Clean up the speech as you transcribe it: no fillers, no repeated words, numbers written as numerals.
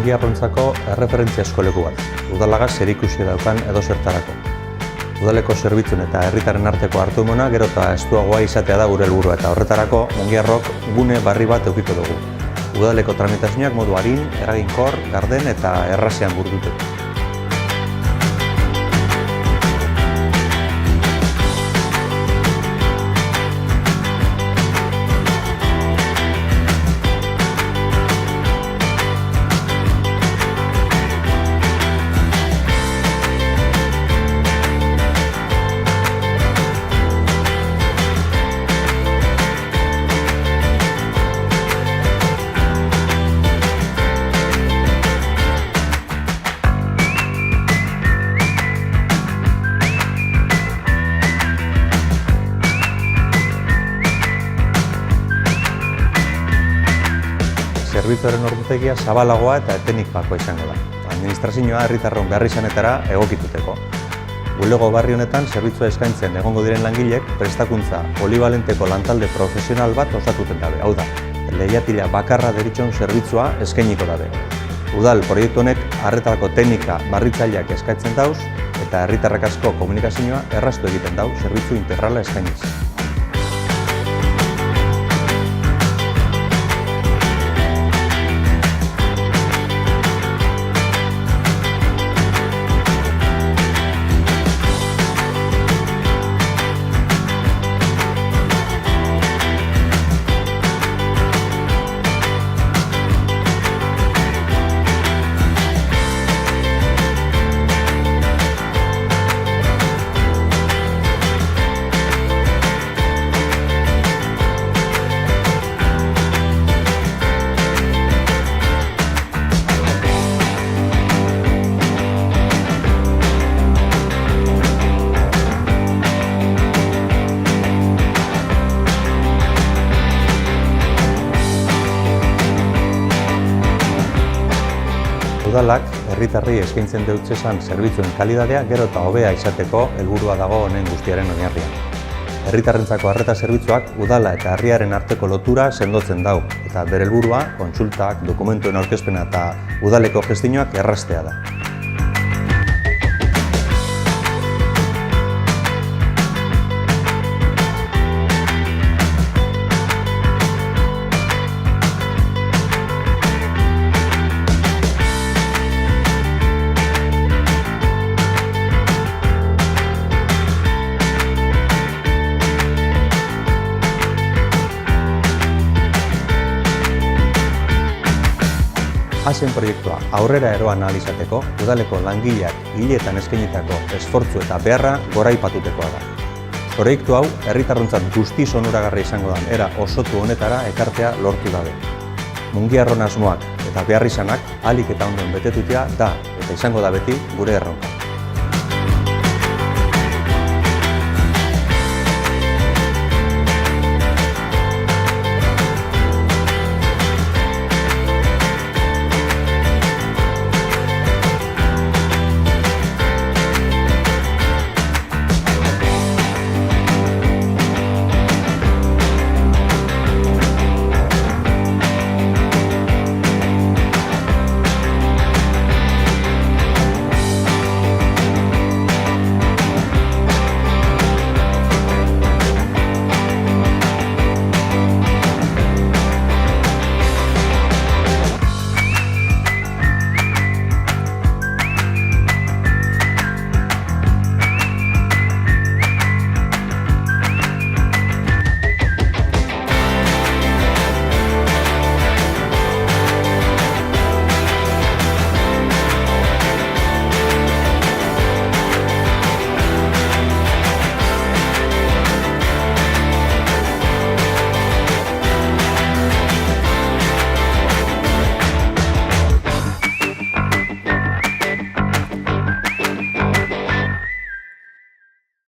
mungiarrontzako erreferentziazko leku bat, udalagaz zerikusia daukan edozertarako. Udaleko zerbitzuen eta herritarren arteko hartu-emona gero eta estuagoa izatea da gure helburua eta horretarako mungiarrok gune barri bat edukiko dugu. Udaleko tramitazioak modu arin, eraginkor, garden eta errazean burutuko. Zerbitzuaren ordutegia zabalagoa eta etenikakoa izango da. Administrazioa herritarron beharrizanetara egokituteko. Bulego barri honetan zerbitzua eskaintzen egongo diren langileek prestakuntza polibalenteko lantalde profesional bat osatuten dabe. Hau da, lehiatila bakarra deritxon zerbitzua eskainiko dabe. Udal proiektu honek arretarako teknika barritzaileak eskaintzen dauz eta herritarrak asko komunikazioa erraztu egiten dau zerbitzu integrala eskainiz. Udalak herritarrei eskaintzen deutzesan zerbitzuen kalidadea gero eta hobea izateko helburua dago honen guztiaren oinarrian. Herritarrentzako arreta zerbitzuak udala eta herriaren arteko lotura sendotzen dau eta bere helburua kontsultak, dokumentuen aurkezpena eta udaleko gestioak erraztea da. Hazen proiektua aurrera eroan ahal izateko, udaleko langileak hileetan eskainitako esfortzu eta beharra goraipatutekoa da. Proiektu hau herritarrontzat guztiz onuragarria izango den era osotu honetara ekartea lortu dabe. Mungiarron asmoak eta beharrizanak ahalik eta onden betetutea da eta izango da beti gure erronka.